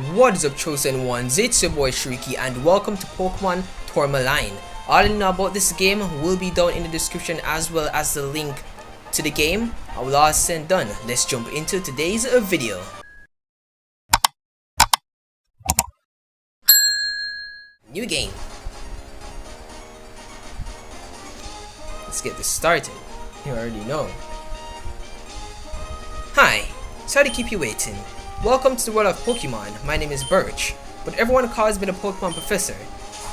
What is up, chosen ones? It's your boy Shariki and welcome to Pokemon Tourmaline. All you know about this game will be down in the description as well as the link to the game. All said and done, let's jump into today's video. New game. Let's get this started. You already know. Hi, sorry to keep you waiting. Welcome to the world of Pokemon. My name is Birch, but everyone calls me the Pokemon Professor.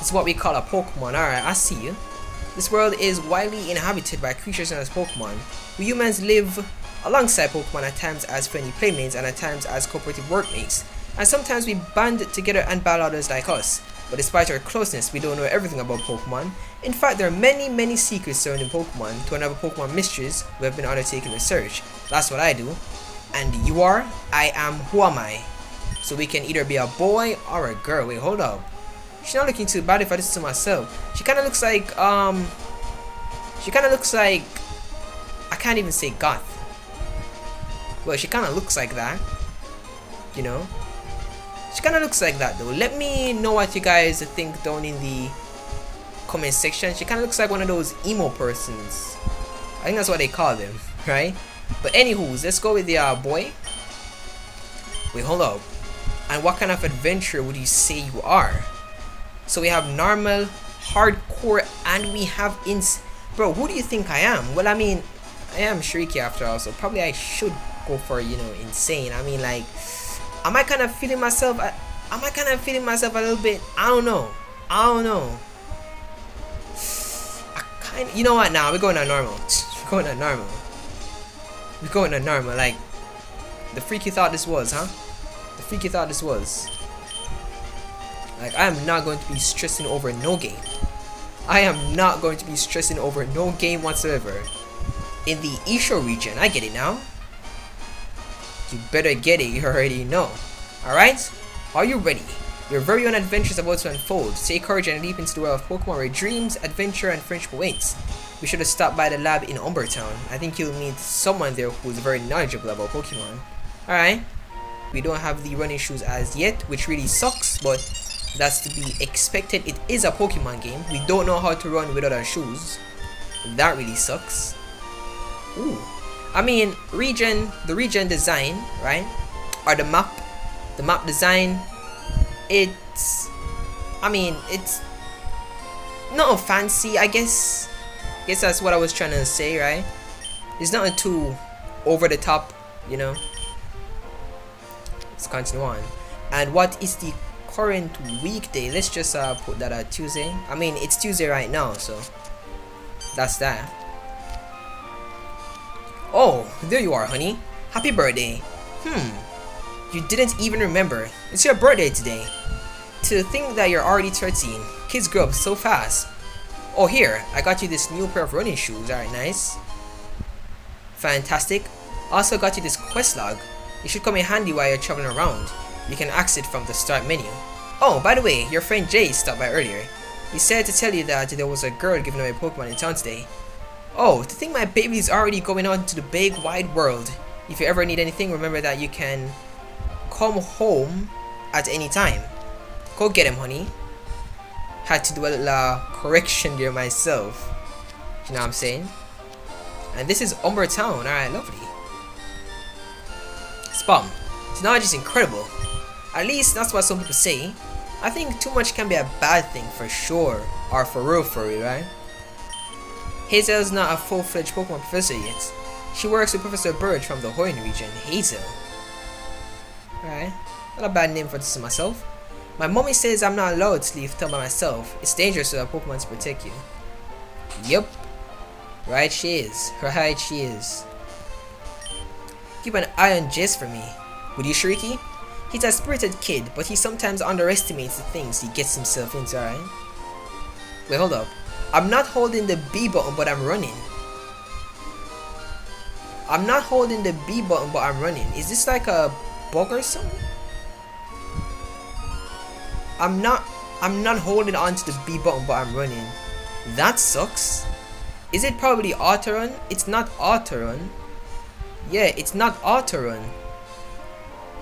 It's what we call a Pokemon. Alright, I see you. This world is widely inhabited by creatures known as Pokemon. We humans live alongside Pokemon at times as friendly playmates and at times as cooperative workmates. And sometimes we band together and battle others like us. But despite our closeness, we don't know everything about Pokemon. In fact, there are many secrets surrounding Pokemon. To unravel Pokemon mysteries, we have been undertaking research. That's what I do. And you are? I am. Who am I? So we can either be a boy or a girl. Wait, hold up. She's not looking too bad if I listen to myself. She kind of looks like, I can't even say goth. Well, she kind of looks like that. You know? She kind of looks like that though. Let me know what you guys think down in the comment section. She kind of looks like one of those emo persons. I think that's what they call them, right? But anywho, let's go with the boy. Wait, hold up. And what kind of adventure would you say you are? So we have normal, hardcore, and we have Bro, who do you think I am? Well, I mean, I am Shariki after all, so probably I should go for, you know, insane. I mean, like, am I kind of feeling myself? Am I kind of feeling myself a little bit? I don't know. You know what? Nah, we're going on normal. We're going to normal, like the freak you thought this was, huh? The freak you thought this was. Like, I am not going to be stressing over no game. I am not going to be stressing over no game whatsoever. In the Issho region, I get it now. You better get it, you already know. Alright? Are you ready? Your very own adventure is about to unfold. Take courage and leap into the world of Pokemon where dreams, adventure, and friendship awaits. Be sure to stop by the lab in Umbertown. I think you'll meet someone there who's very knowledgeable about Pokemon. Alright. We don't have the running shoes as yet, which really sucks, but that's to be expected. It is a Pokemon game. We don't know how to run without our shoes. That really sucks. Ooh. I mean, the region design, right? Or the map design, it's not fancy, I guess that's what I was trying to say, right? It's nothing too over the top, you know. Let's continue on. And what is the current weekday? Let's just put that at Tuesday. I mean, it's Tuesday right now, so that's that. Oh, there you are, honey. Happy birthday. You didn't even remember. It's your birthday today. To think that you're already 13. Kids grow up so fast. Oh, here, I got you this new pair of running shoes. Alright, nice. Fantastic. Also got you this quest log. It should come in handy while you're traveling around. You can access it from the start menu. Oh, by the way, your friend Jay stopped by earlier. He said to tell you that there was a girl giving away Pokemon in town today. Oh, to think my baby's already going on to the big wide world. If you ever need anything, remember that you can come home at any time. Go get him, honey. Had to do a little correction there myself. You know what I'm saying? And this is Umbertown. Alright, lovely. Spam. Technology is incredible. At least that's what some people say. I think too much can be a bad thing for sure. Or for real, right? Hazel's not a full-fledged Pokemon professor yet. She works with Professor Birch from the Hoenn region. Hazel. Alright. Not a bad name for this myself. My mommy says I'm not allowed to leave town by myself. It's dangerous to have Pokemon to protect you. Yup. Right she is. Right she is. Keep an eye on Jess for me. Would you, Shariki? He's a spirited kid, but he sometimes underestimates the things he gets himself into, alright? Wait, hold up. I'm not holding the B button, but I'm running. I'm not holding the B button, but I'm running. Is this like a bug or something? I'm not holding on to the B button, but I'm running. That sucks. Is it probably auto run? It's not auto run. Yeah, it's not auto run.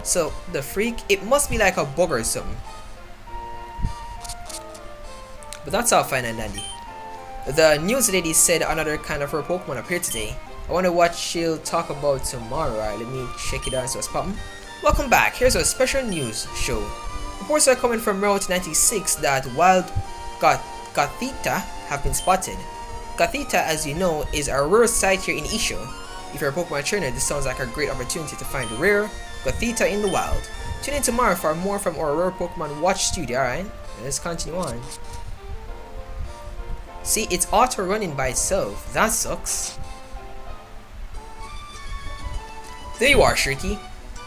So the freak, it must be like a bug or something. But that's all fine and dandy. The news lady said another kind of her Pokemon appeared today. I wonder what she'll talk about tomorrow. Alright, let me check it out. So it's popping. Welcome back. Here's a special news show. Reports are coming from Route 96 that wild Gothita have been spotted. Gothita, as you know, is a rare site here in Issho. If you're a Pokemon trainer, this sounds like a great opportunity to find rare Gothita in the wild. Tune in tomorrow for more from our Rare Pokemon Watch Studio. Alright, let's continue on. See, it's auto-running by itself. That sucks. There you are, Shariki.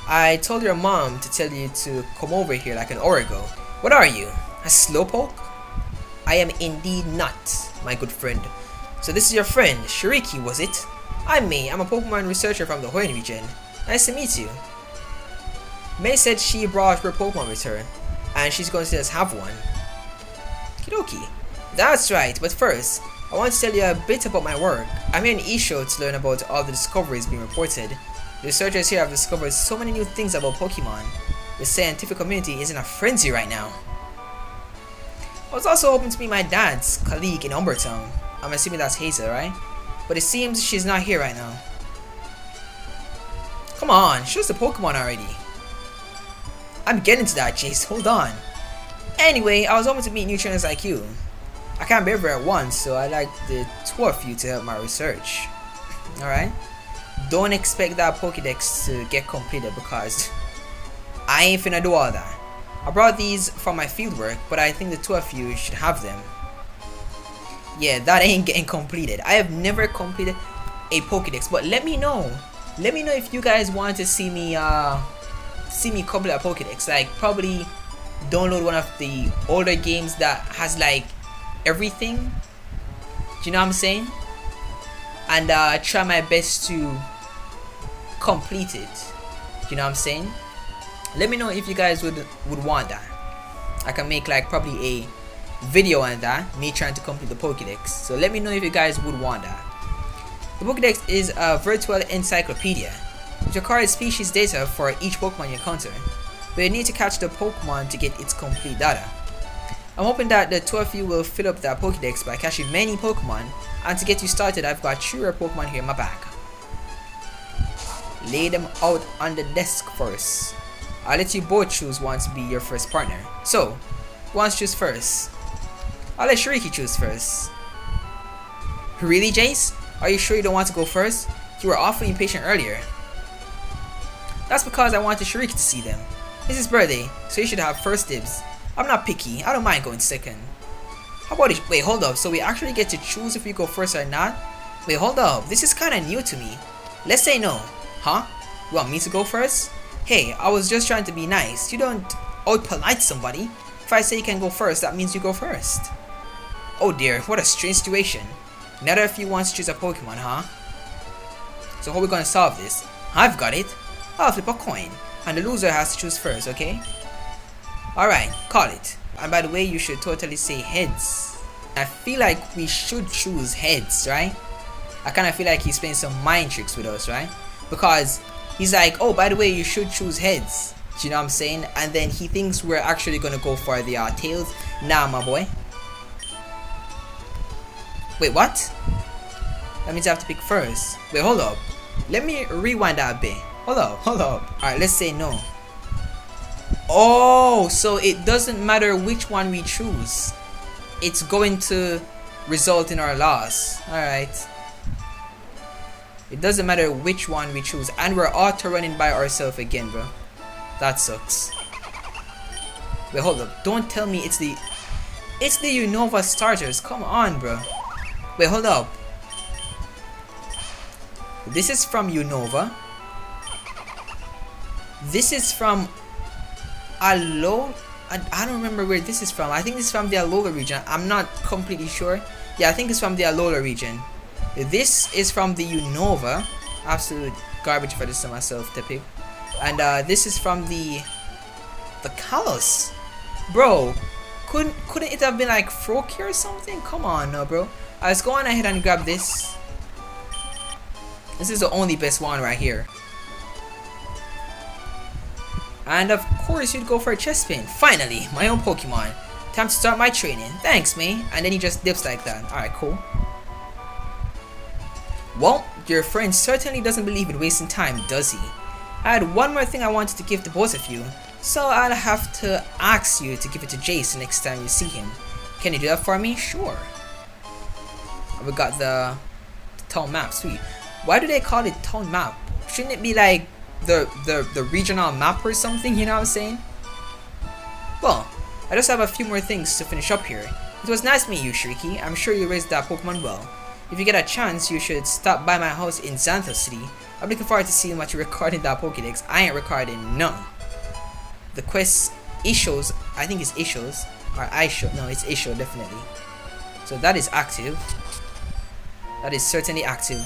I told your mom to tell you to come over here like an hour ago. What are you? A slowpoke? I am indeed not, my good friend. So this is your friend, Shariki, was it? I'm May. I'm a Pokemon researcher from the Hoenn region. Nice to meet you. May said she brought her Pokemon with her, and she's going to let us have one. Kidoki. That's right, but first, I want to tell you a bit about my work. I'm here in Issho to learn about all the discoveries being reported. The researchers here have discovered so many new things about Pokemon. The scientific community is in a frenzy right now. I was also hoping to meet my dad's colleague in Umbertown. I'm assuming that's Hazel, right? But it seems she's not here right now. Come on, show us the Pokemon already. I'm getting to that, Jace. Hold on. Anyway, I was hoping to meet new trainers like you. I can't be everywhere at once, so I'd like the two of you to help my research. Alright? Don't expect that Pokédex to get completed because I ain't finna do all that. I brought these from my fieldwork, but I think the two of you should have them. Yeah, that ain't getting completed. I have never completed a Pokédex, but let me know. Let me know if you guys want to see me complete a Pokédex. Like, probably download one of the older games that has like everything. Do you know what I'm saying? And try my best to complete it. You know what I'm saying? Let me know if you guys would want that. I can make like probably a video on that, me trying to complete the Pokédex. So let me know if you guys would want that. The Pokédex is a virtual encyclopedia which records species data for each Pokemon you encounter, but you need to catch the Pokemon to get its complete data. I'm hoping that the two of you will fill up that Pokédex by catching many Pokemon, and to get you started I've got 3 rare Pokemon here in my bag. Lay them out on the desk first. I'll let you both choose one to be your first partner. So, who wants to choose first? I'll let Shariki choose first. Really, Jace? Are you sure you don't want to go first? You were awfully impatient earlier. That's because I wanted Shariki to see them. It's his birthday, so he should have first dibs. I'm not picky, I don't mind going second. How about it? Wait, hold up, so we actually get to choose if we go first or not? Wait, hold up, this is kinda new to me. Let's say no. Huh? You want me to go first? Hey, I was just trying to be nice. You don't out-polite somebody. If I say you can go first, that means you go first. Oh dear, what a strange situation. Neither of you wants to choose a Pokemon, huh? So how are we gonna solve this? I've got it. I'll flip a coin, and the loser has to choose first, okay? Alright, call it. And by the way, you should totally say heads. I feel like we should choose heads, right? I kinda feel like he's playing some mind tricks with us, right? Because he's like, oh, by the way, you should choose heads. Do you know what I'm saying? And then he thinks we're actually gonna go for the tails. Nah, my boy. Wait, what? That means I have to pick first. Wait, hold up. Let me rewind that a bit. Hold up. Alright, let's say no. Oh, so it doesn't matter which one we choose. It's going to result in our loss. Alright. It doesn't matter which one we choose. And we're auto-running by ourselves again, bro. That sucks. Wait, hold up. Don't tell me it's the Unova starters. Come on, bro. Wait, hold up. This is from Unova. This is from Alola. I don't remember where this is from. I think this is from the Alola region. I'm not completely sure. Yeah, I think it's from the Alola region. This is from the Unova. Absolute garbage for this to myself to pick. And this is from the Kalos. Bro, couldn't it have been like Froakie or something? Come on, no, bro. Let's go on ahead and grab this. This is the only best one right here. And of course you'd go for a chest pin. Finally, my own Pokemon. Time to start my training. Thanks, man. And then he just dips like that. Alright, cool. Well, your friend certainly doesn't believe in wasting time, does he? I had one more thing I wanted to give to both of you, so I'll have to ask you to give it to Jason next time you see him. Can you do that for me? Sure. We got the town map, sweet. Why do they call it town map? Shouldn't it be like the regional map or something, you know what I'm saying? Well, I just have a few more things to finish up here. It was nice to meet you, Shariki. I'm sure you raised that Pokemon well. If you get a chance, you should stop by my house in Zantos City. I'm looking forward to seeing what you record in that Pokédex. I ain't recording none. The quest Issho's, I think it's Issho's, or Issho, no, it's Issho definitely. So that is active. That is certainly active.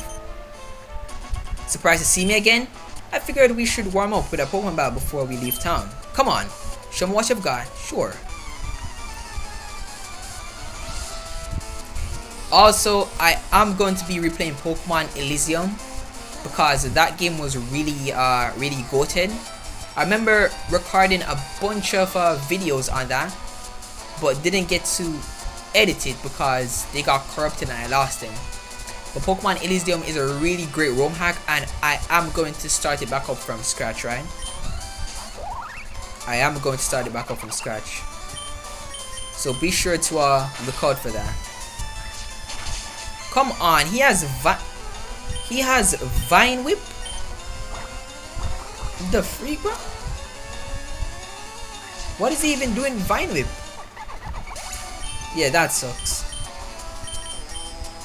Surprised to see me again? I figured we should warm up with a Pokemon battle before we leave town. Come on, show me what you've got. Sure. Also, I am going to be replaying Pokemon Elysium because that game was really goated. I remember recording a bunch of videos on that, but didn't get to edit it because they got corrupted and I lost them. But Pokemon Elysium is a really great Romhack, and I am going to start it back up from scratch, right? I am going to start it back up from scratch. So be sure to look out for that. Come on, he has Vine Whip? The freak, bro? What is he even doing Vine Whip? Yeah, that sucks.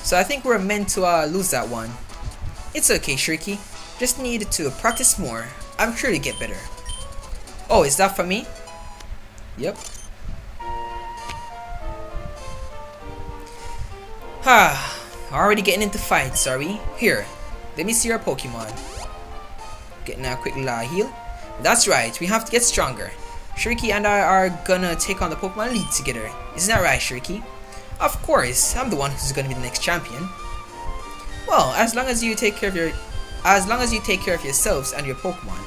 So I think we're meant to lose that one. It's okay, Shariki. Just need to practice more. I'm sure to get better. Oh, is that for me? Yep. Already getting into fights, are we? Here, let me see your Pokemon. Getting a quick heal. That's right, we have to get stronger. Shariki and I are gonna take on the Pokemon League together. Isn't that right, Shariki? Of course, I'm the one who's gonna be the next champion. Well, as long as you take care of yourselves and your Pokemon.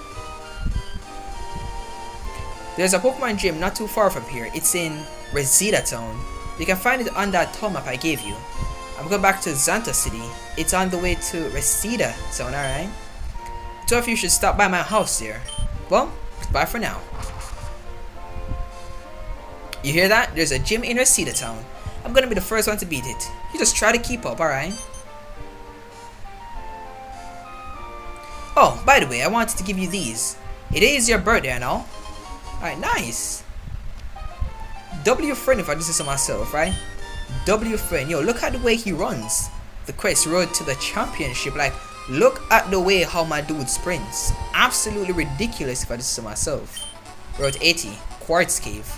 There's a Pokemon gym not too far from here. It's in Reseda Town. You can find it on that town map I gave you. I'm going back to Zantos City. It's on the way to Reseda Town, alright? Two of you should stop by my house there. Well, goodbye for now. You hear that? There's a gym in Reseda Town. I'm gonna be the first one to beat it. You just try to keep up, alright? Oh, by the way, I wanted to give you these. It is your birthday and all. Alright, nice. W friend if I do this to myself, right? W friend. Yo, look at the way he runs. The quest road to the championship. Like, look at the way how my dude sprints. Absolutely ridiculous if I do this to myself. Road 80. Quartz Cave.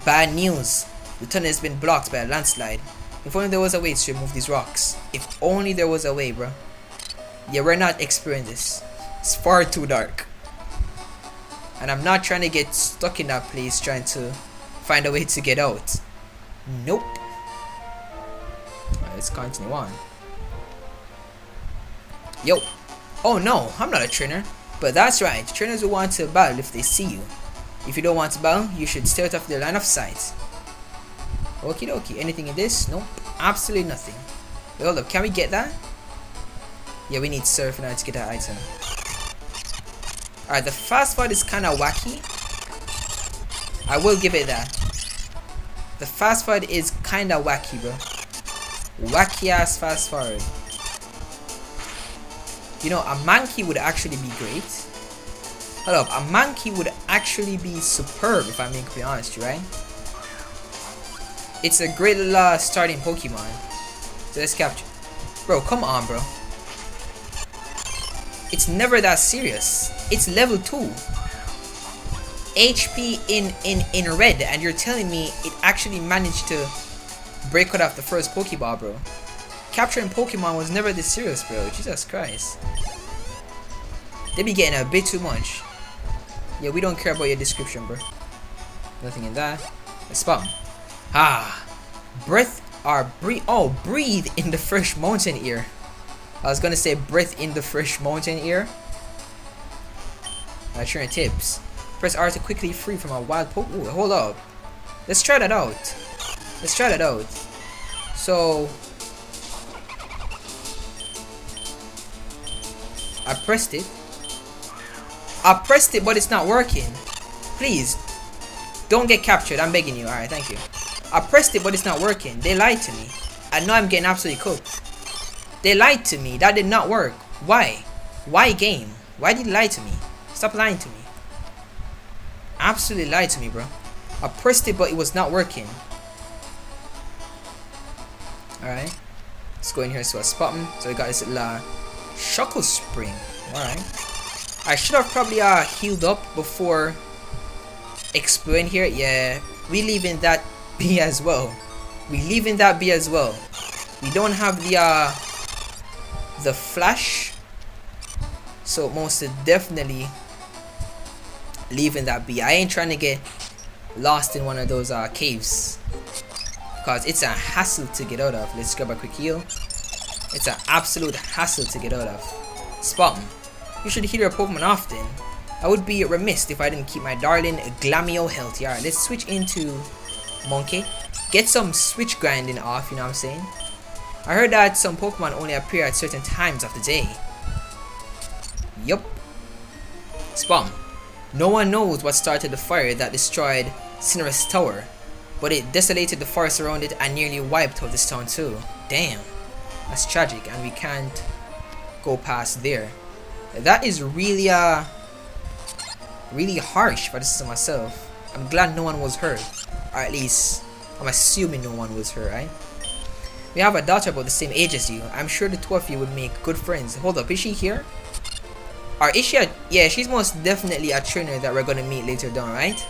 Bad news. The tunnel has been blocked by a landslide. If only there was a way to remove these rocks. If only there was a way, bro. Yeah, we're not experiencing this. It's far too dark. And I'm not trying to get stuck in that place trying to find a way to get out. Nope. Alright, let's continue on. Yo. Oh no, I'm not a trainer. But that's right, trainers will want to battle if they see you. If you don't want to battle, you should stay out of their line of sight. Okie dokie. Anything in this? Nope. Absolutely nothing. Wait, hold up. Can we get that? Yeah, we need surf in order to get that item. Alright, the fast forward is kind of wacky. I will give it that. The fast forward is kind of wacky, bro. Wacky ass fast forward. You know, a Mankey would actually be great. Hold up, a Mankey would actually be superb if I'm being completely honest, right? It's a great little starting Pokemon. So let's capture. Bro, come on, bro. It's never that serious. It's level 2. HP in red, and you're telling me it actually managed to break out of the first Pokeball, bro. Capturing Pokemon was never this serious, bro. Jesus Christ. They be getting a bit too much. Yeah, we don't care about your description, bro. Nothing in that. Let's spawn. Ah. Breath or breathe. Oh, breathe in the fresh mountain air. I was gonna say breath in the fresh mountain air. Sharing tips. Press R to quickly free from a wild Poke. Ooh, hold up. Let's try that out. Let's try that out. So I pressed it. But it's not working. Please don't get captured. I'm begging you. Alright, thank you. I pressed it, but it's not working. They lied to me. I know I'm getting absolutely cooked. They lied to me. That did not work. Why? Why game? Why did you lie to me? Stop lying to me. Absolutely lied to me, bro. I pressed it, but it was not working. Alright. Let's go in here to a spot. So we got this little Shuckle Spring. Alright. I should have probably healed up before exploring here. Yeah. We leaving that be as well. We leaving that be as well. We don't have the flash. So most definitely leaving that be. I ain't trying to get lost in one of those caves, because it's a hassle to get out of. Let's grab a quick heal. It's an absolute hassle to get out of. Spot. You should heal your Pokemon often. I would be remiss if I didn't keep my darling Glamio healthy. Alright, let's switch into Monkey. Get some switch grinding off, you know what I'm saying? I heard that some Pokemon only appear at certain times of the day. Yup. Spam. No one knows what started the fire that destroyed Cinnaris Tower, but it desolated the forest around it and nearly wiped out this town too. Damn. That's tragic, and we can't go past there. That is really really harsh for this to myself. I'm glad no one was hurt. Or at least I'm assuming no one was hurt, right? We have a daughter about the same age as you. I'm sure the two of you would make good friends. Hold up, is she here? Or is she yeah, she's most definitely a trainer that we're gonna meet later down, right?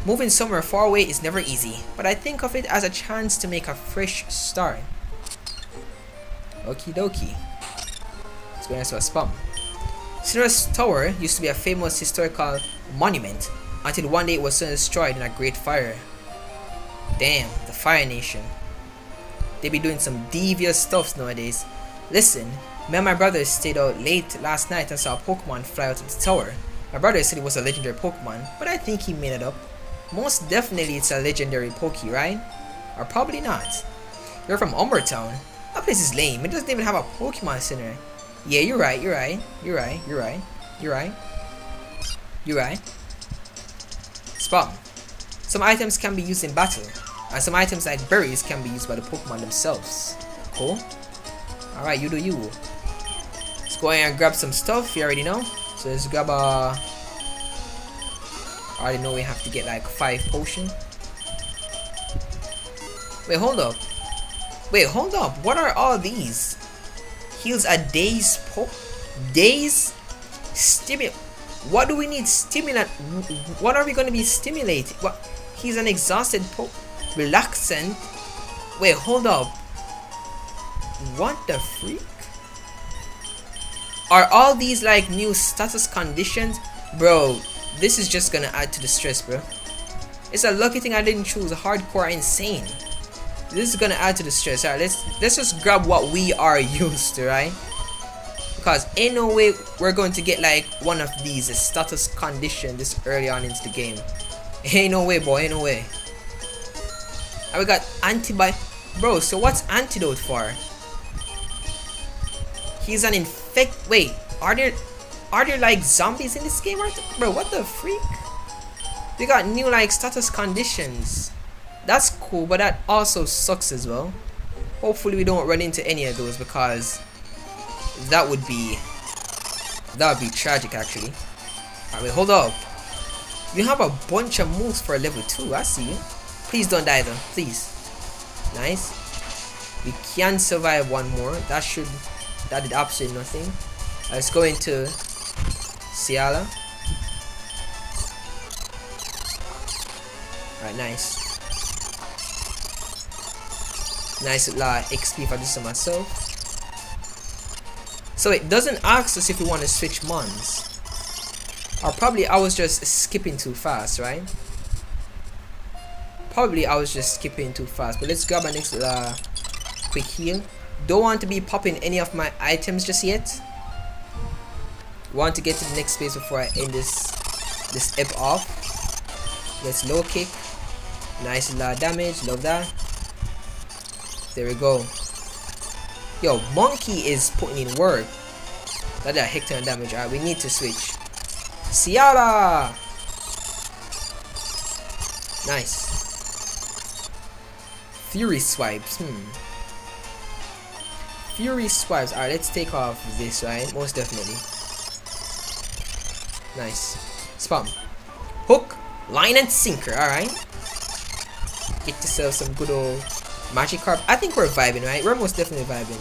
Moving somewhere far away is never easy, but I think of it as a chance to make a fresh start. Okie dokie. Let's go into a spot. Cinnaris Tower used to be a famous historical monument until one day it was suddenly destroyed in a great fire. Damn, the Fire Nation. They be doing some devious stuff nowadays. Listen, me and my brother stayed out late last night and saw a Pokemon fly out of the tower. My brother said it was a legendary Pokemon, but I think he made it up. Most definitely it's a legendary Poke, right? Or probably not. You're from Umbertown. That place is lame. It doesn't even have a Pokemon Center. Yeah, you're right. Spot. Some items can be used in battle, and some items like berries can be used by the Pokemon themselves. Cool. Alright, you do you. Let's go ahead and grab some stuff, you already know. So let's grab I already know we have to get like 5 potions. Wait, hold up. What are all these? Heals a day's stimulant. What do we need stimulant? What are we gonna be stimulating? What? He's an exhausted relaxant. Wait, hold up. What the freak? Are all these like new status conditions? Bro, this is just gonna add to the stress, bro. It's a lucky thing I didn't choose hardcore insane. This is gonna add to the stress. Alright, let's just grab what we are used to, right? Because ain't no way we're going to get like one of these status condition this early on into the game. Ain't no way, boy, ain't no way. And we got antibiotic. Bro, so what's antidote for? He's an wait, are there like zombies in this game? Bro, what the freak? We got new like status conditions. That's cool, but that also sucks as well. Hopefully we don't run into any of those, because that would be tragic actually. Alright, wait, hold up. You have a bunch of moves for level 2. I see you. Please don't die though, please. Nice. We can survive one more. That did absolutely nothing. Let's go into Ciala. Alright, nice. Nice XP for this to myself. So it doesn't ask us if we want to switch mons. Or probably I was just skipping too fast, right? Probably I was just skipping too fast. But let's grab a next quick heal. Don't want to be popping any of my items just yet. Want to get to the next space before I end this Let's ebb off. Let's low kick. Nice lot of damage. Love that. There we go. Yo, Monkey is putting in work. That heck ton of damage. Alright, we need to switch. Ciara! Nice. Fury swipes. Fury swipes. Alright, let's take off this, right? Most definitely. Nice. Spam. Hook, line, and sinker. Alright. Get yourself some good old Magikarp. I think we're vibing, right? We're most definitely vibing.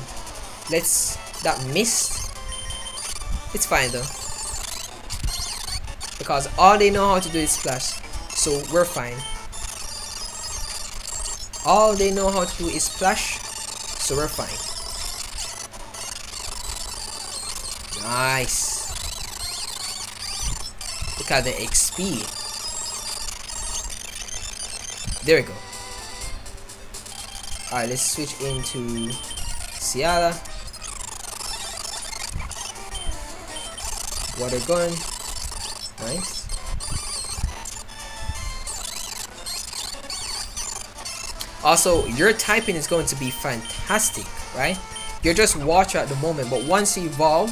Let's. That missed. It's fine though. Because all they know how to do is splash. So we're fine. All they know how to do is splash. So we're fine. Nice. Look at the XP. There we go. Alright, let's switch into Ciara. Water gun. Nice. Also, your typing is going to be fantastic, right? You're just Water at the moment, but once you evolve,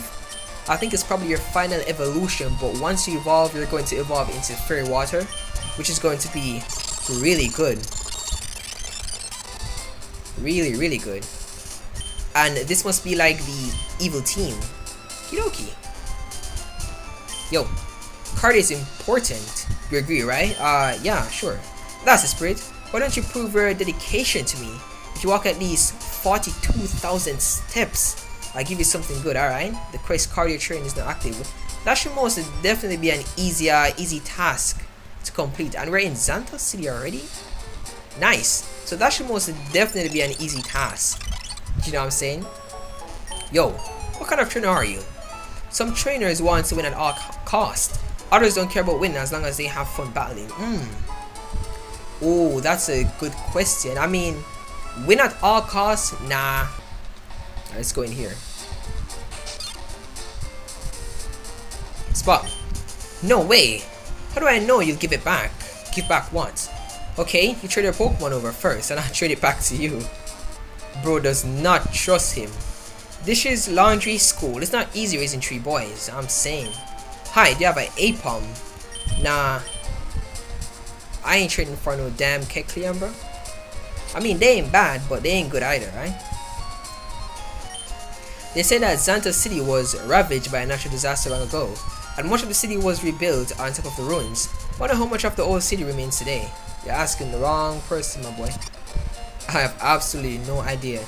I think it's probably your final evolution, but once you evolve, you're going to evolve into Fairy Water, which is going to be really good. Really, really good. And this must be like the evil team. Kidoki. Yo, card is important. You agree, right? Yeah, sure. That's the spirit. Why don't you prove your dedication to me? If you walk at least 42,000 steps, I'll give you something good, alright? The quest cardio train is not active. That should most definitely be an easy task to complete. And we're in Zantos City already? Nice. So that should most definitely be an easy task. Do you know what I'm saying? Yo, what kind of trainer are you? Some trainers want to win at all cost. Others don't care about winning as long as they have fun battling. Oh, that's a good question. I mean, win at all costs? Nah. Let's go in here. Spot. No way. How do I know you'll give it back? Give back what? Okay, you trade your Pokemon over first and I'll trade it back to you. Bro does not trust him. Dishes, laundry, school. It's not easy raising 3 boys, I'm saying. Hi, do you have an Apom? Nah. I ain't trading for no damn Kecleon, bro. I mean, they ain't bad, but they ain't good either, right? They say that Zantos City was ravaged by a natural disaster long ago, and much of the city was rebuilt on top of the ruins. Wonder how much of the old city remains today. You're asking the wrong person, my boy. I have absolutely no idea.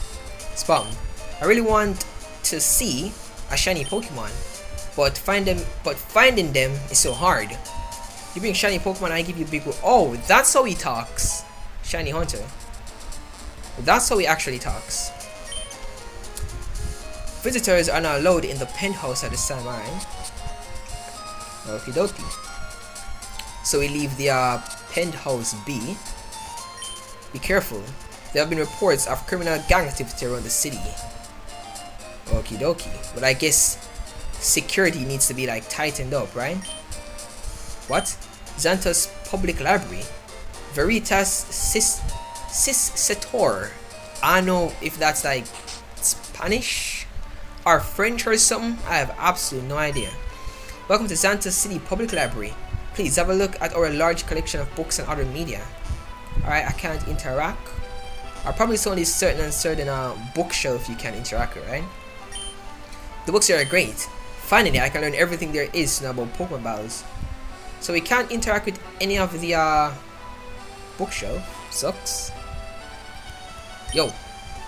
Spam. I really want to see a shiny Pokemon, but finding them is so hard. You bring shiny Pokemon, I give you big. Oh, that's how he talks. Shiny Hunter. That's how he actually talks. Visitors are not allowed in the penthouse at this time, alright? Okie dokie. So we leave the penthouse be. Be careful. There have been reports of criminal gang activity around the city. Okie dokie. But I guess security needs to be like tightened up, right? What? Zantos Public Library. Veritas Setor. I don't know if that's like Spanish or French or something. I have absolutely no idea. Welcome to Zantos City Public Library. Please have a look at our large collection of books and other media. Alright, I can't interact. Or probably it's only certain bookshelf you can interact with, right? The books here are great. Finally, I can learn everything there is to know about Pokemon battles. So we can't interact with any of the bookshelf. Sucks. Yo,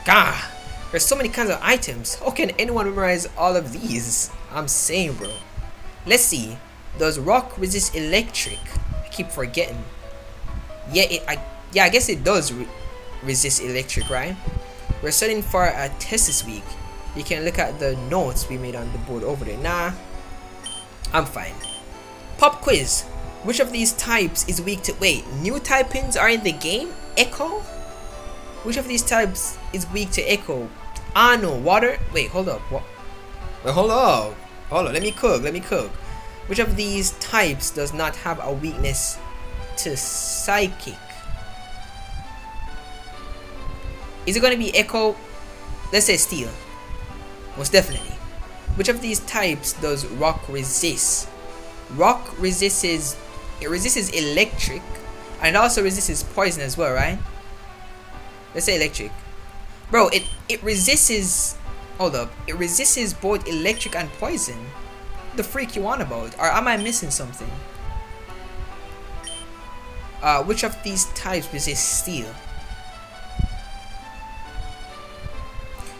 gah! There's so many kinds of items. How can anyone memorize all of these? I'm saying, bro. Let's see. Does rock resist electric? I keep forgetting. Yeah, I guess it does resist electric, right? We're studying for a test this week. You can look at the notes we made on the board over there. Nah, I'm fine. Pop quiz. Which of these types is weak to... Wait, new typings are in the game? Echo? Which of these types is weak to Echo? Ah, no. Water? Wait, hold up. What? Wait, hold up. Hold on. Let me cook. Which of these types does not have a weakness to psychic? Is it going to be Echo? Let's say Steel. Most definitely. Which of these types does Rock resist? Rock resists electric, and it also resists poison as well, right? Let's say electric. Bro, it resists. Hold up. It resists both electric and poison. The freak you on about? Or am I missing something? Which of these types resist steel?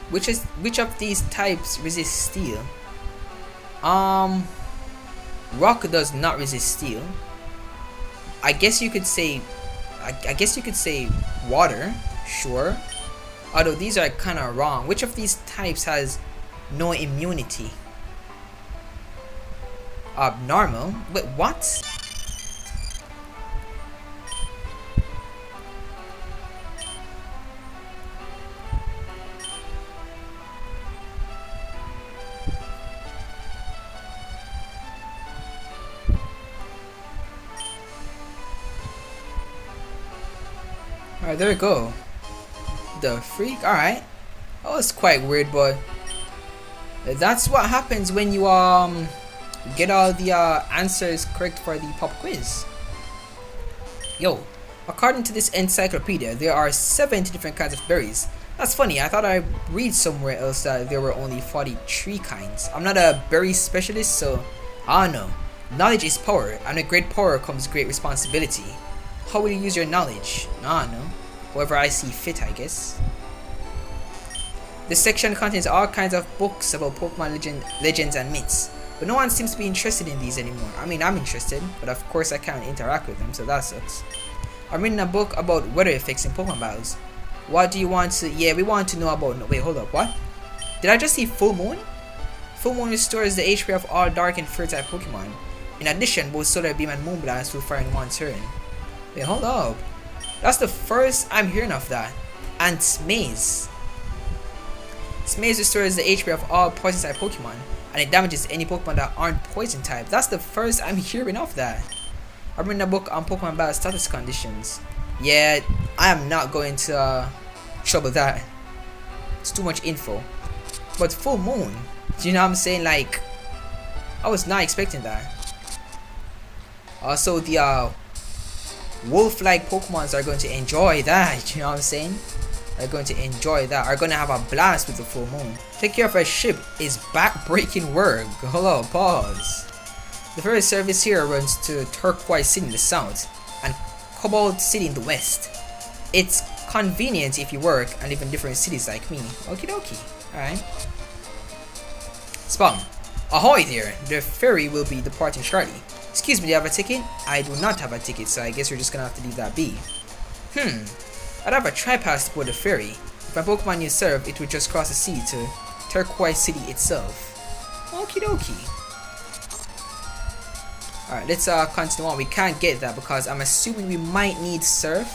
Which of these types resist steel? Rock does not resist steel. I guess you could say water, sure. Although these are kind of wrong. Which of these types has no immunity? Abnormal? Wait, what? Alright, there we go. The freak? Alright. That was quite weird, but that's what happens when you get all the answers correct for the pop quiz. Yo, according to this encyclopedia, there are 70 different kinds of berries. That's funny. I thought I read somewhere else that there were only 43 kinds. I'm not a berry specialist, so I don't know. Knowledge is power, and with great power comes great responsibility. How will you use your knowledge? I don't know. However I see fit, I guess. This section contains all kinds of books about Pokemon legends and myths, but no one seems to be interested in these anymore. I mean, I'm interested, but of course I can't interact with them, so that sucks. I'm reading a book about weather effects in Pokemon battles. What do you want to... Yeah, we want to know about... No, wait, hold up, what? Did I just see Full Moon? Full Moon restores the HP of all dark and fire type Pokemon. In addition, both Solar Beam and Moon Blast will fire in one turn. Wait, hold up. That's the first I'm hearing of that. And Smaze. Smaze restores the HP of all poison type Pokemon, and it damages any Pokemon that aren't poison type. That's the first I'm hearing of that. I'm reading a book on Pokemon battle status conditions. Yeah, I am not going to trouble that. It's too much info. But Full Moon, you know what I'm saying? Like, I was not expecting that. Also, the wolf-like Pokemons are going to enjoy that. You know what I'm saying? Are going to enjoy that. Are going to have a blast with the Full Moon. Take care of a ship is back-breaking work. Hello, pause. The ferry service here runs to Turquoise City in the south and Cobalt City in the west. It's convenient if you work and live in different cities like me. Okie dokie. Alright. Spam. Ahoy there. The ferry will be departing shortly. Excuse me, do you have a ticket? I do not have a ticket, so I guess we're just gonna have to leave that be. I'd have a tri-pass to board the ferry. If my Pokemon you serve, it would just cross the sea to Turquoise City itself. Okie dokie. Alright, let's continue on. We can't get that because I'm assuming we might need surf.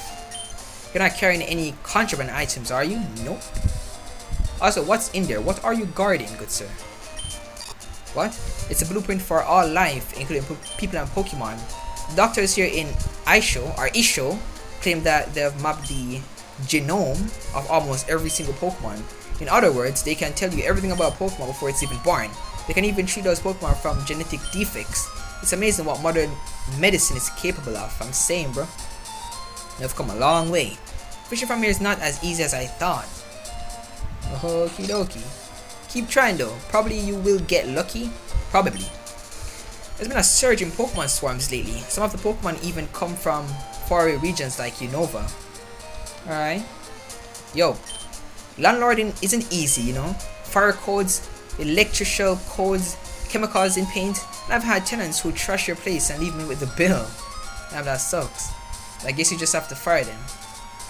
You're not carrying any contraband items, are you? Nope. Also, what's in there? What are you guarding, good sir? What? It's a blueprint for all life, including people and Pokemon. The doctors here in Issho, claim that they've mapped the genome of almost every single Pokemon. In other words, they can tell you everything about a Pokemon before it's even born. They can even treat those Pokemon from genetic defects. It's amazing what modern medicine is capable of. I'm saying, bro. They've come a long way. Fishing from here is not as easy as I thought. Okie dokie. Keep trying though. Probably you will get lucky. Probably. There's been a surge in Pokemon swarms lately. Some of the Pokemon even come from faraway regions like Unova. Alright. Yo. Landlording isn't easy, you know. Fire codes, electrical codes, chemicals in paint. And I've had tenants who trash your place and leave me with the bill. Damn, that sucks. I guess you just have to fire them.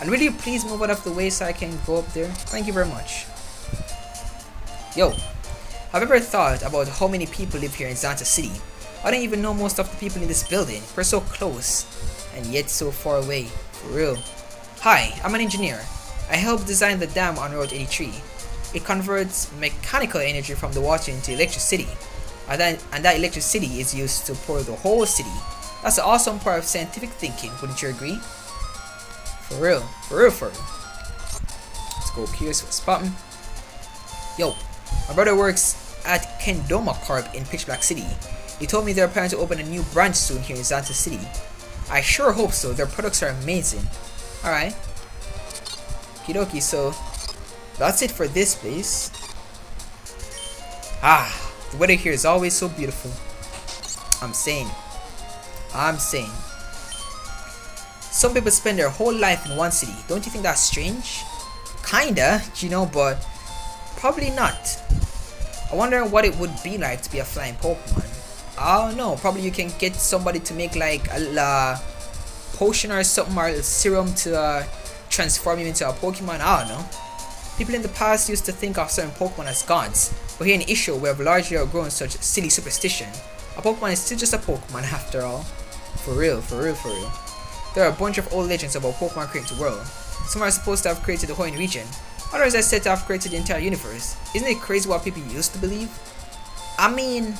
And will you please move out of the way so I can go up there? Thank you very much. Yo. Have you ever thought about how many people live here in Zantos City? I don't even know most of the people in this building. We're so close, and yet so far away. For real. Hi, I'm an engineer. I helped design the dam on Route 83. It converts mechanical energy from the water into electricity. And that electricity is used to power the whole city. That's an awesome part of scientific thinking, wouldn't you agree? For real, for real, for real. Let's go up here so we'll spot him. Yo, my brother works at Kendoma Corp in Pitch Black City. He told me they're planning to open a new branch soon here in Zantos City. I sure hope so, their products are amazing. Alright. Kidoki, so that's it for this place. Ah, the weather here is always so beautiful. I'm saying. Some people spend their whole life in one city. Don't you think that's strange? Kinda, you know, but probably not. I wonder what it would be like to be a flying Pokemon. I don't know. Probably you can get somebody to make like a potion or something, or a serum to transform you into a Pokemon. I don't know. People in the past used to think of certain Pokemon as gods, but here in Issho we have largely outgrown such silly superstition. A Pokemon is still just a Pokemon after all. For real, for real, for real. There are a bunch of old legends about Pokemon creating the world. Some are supposed to have created the Hoenn region, others are said to have created the entire universe. Isn't it crazy what people used to believe? I mean,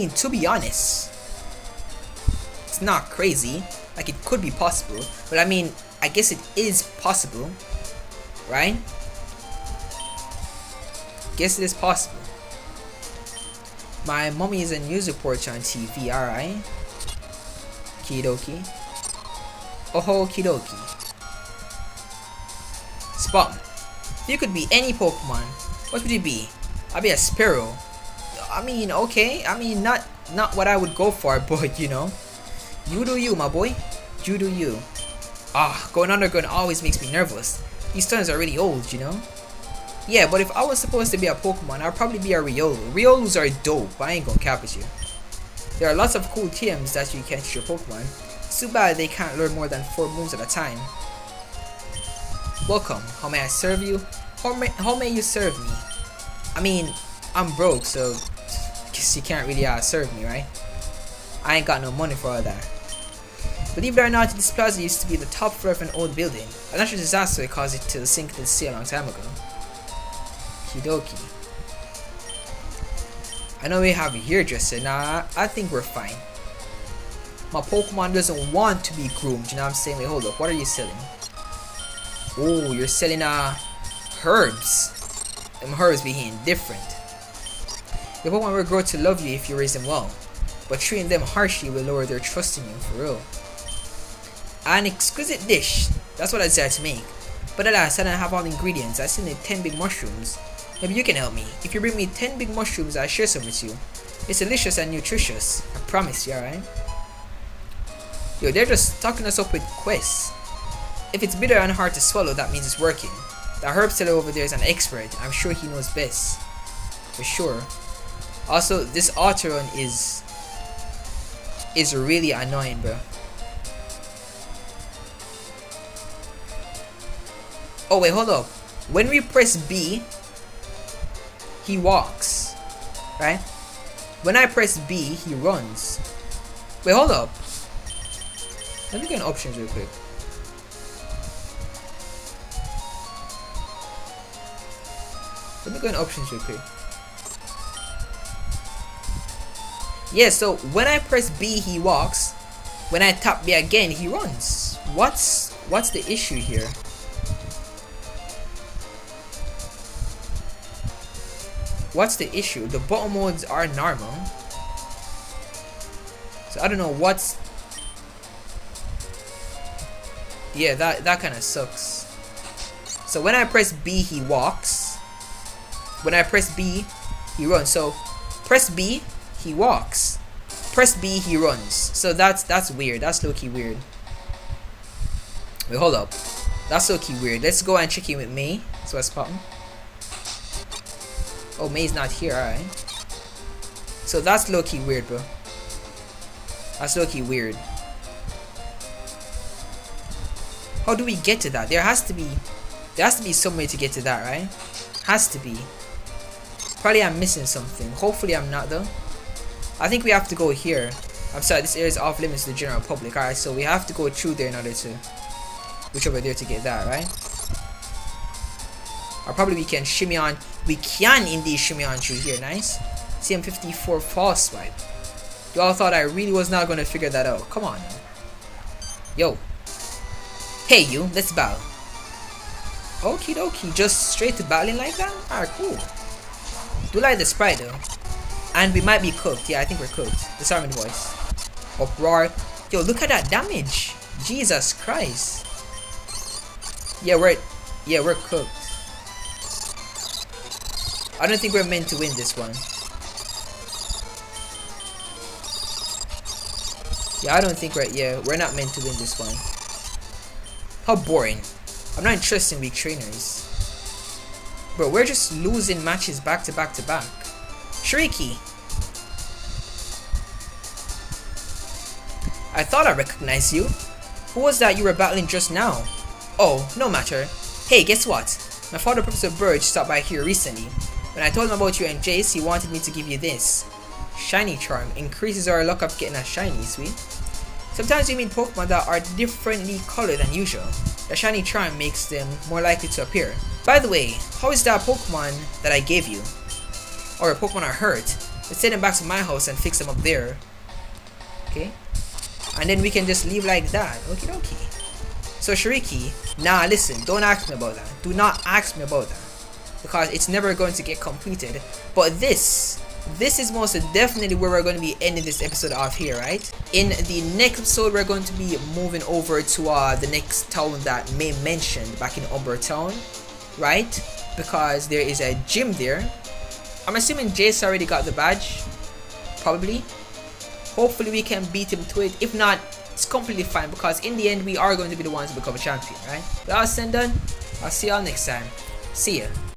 to be honest, it's not crazy. Like, it could be possible, but I mean, I guess it is possible, right? Guess it is possible. My mommy is a news reporter on TV, alright? Kidoki. Oh, kidoki. Spot. If you could be any Pokemon, what would you be? I'd be a Sparrow. I mean, okay. I mean, not what I would go for, but you know. You do you, my boy. You do you. Going underground always makes me nervous. These turns are really old, you know. Yeah, but if I was supposed to be a Pokemon, I'd probably be a Riolu. Riolus are dope, I ain't gonna cap with you. There are lots of cool TMs that you can teach your Pokemon. It's too bad they can't learn more than 4 moves at a time. Welcome, how may I serve you? How may you serve me? I mean, I'm broke, so guess you can't really serve me, right? I ain't got no money for all that. Believe it or not, this plaza used to be the top floor of an old building. A natural disaster caused it to sink to the sea a long time ago. Kidoki. I know we have a hairdresser. Nah, I think we're fine. My Pokemon doesn't want to be groomed, you know what I'm saying? Wait, hold up, what are you selling? Oh, you're selling herbs. Them herbs being different. Your Pokemon will grow to love you if you raise them well, but treating them harshly will lower their trust in you, for real. An exquisite dish, that's what I decided to make. But alas, I don't have all the ingredients. I still need 10 big mushrooms. Maybe you can help me. If you bring me 10 big mushrooms, I'll share some with you. It's delicious and nutritious. I promise you, alright? Yo, they're just stocking us up with quests. If it's bitter and hard to swallow, that means it's working. The herb seller over there is an expert. I'm sure he knows best. For sure. Also, this auto-run is really annoying, bro. Oh wait, hold up. When we press B, he walks, right? When I press B, he runs. Wait, hold up. Let me go in options real quick. Yeah, so when I press B, he walks. When I tap B again, he runs. What's the issue here? What's the issue? The bottom modes are normal. So I don't know what's... Yeah, that kind of sucks. So when I press B, he walks. When I press B, he runs. So press B, he walks. Press B, he runs. So that's weird. That's low-key weird. Wait, hold up. That's low-key weird. Let's go and check in with May. So I spot him. Oh, May's not here, alright. So that's low-key weird, bro. That's low-key weird. How do we get to that? There has to be some way to get to that, right? Has to be. Probably I'm missing something. Hopefully I'm not, though. I think we have to go here. I'm sorry, this area is off limits to the general public. Alright, so we have to go through there in order to reach over there to get that, right? Or probably we can shimmy on. We can indeed shimmy on through here. Nice. CM54 false swipe. Y'all thought I really was not going to figure that out. Come on now. Yo. Hey you, let's battle. Okie dokie. Just straight to battling like that? Alright, cool. Do like the sprite though. And we might be cooked. Yeah, I think we're cooked. Disarming voice. Uproar. Yo, look at that damage. Jesus Christ. Yeah, we're cooked. I don't think we're meant to win this one. Yeah, I don't think we're not meant to win this one. How boring. I'm not interested in weak trainers. Bro, we're just losing matches back to back to back. Shariki. I thought I recognized you. Who was that you were battling just now? Oh, no matter. Hey, guess what? My father, Professor Burge, stopped by here recently. When I told him about you and Jace, he wanted me to give you this. Shiny Charm. Increases our luck of getting a shiny, sweet. Sometimes we meet Pokemon that are differently colored than usual. The Shiny Charm makes them more likely to appear. By the way, how is that Pokemon that I gave you? Or a Pokemon are hurt? Let's send them back to my house and fix them up there. Okay? And then we can just leave like that. Okie dokie. So Shariki, nah listen, don't ask me about that. Do not ask me about that. Because it's never going to get completed. But this is most definitely where we're going to be ending this episode off here, right? In the next episode, we're going to be moving over to the next town that May mentioned back in Umber Town, right? Because there is a gym there. I'm assuming Jace already got the badge. Probably. Hopefully we can beat him to it. If not, it's completely fine because in the end we are going to be the ones to become a champion, right? But all said and done, I'll see y'all next time. See ya.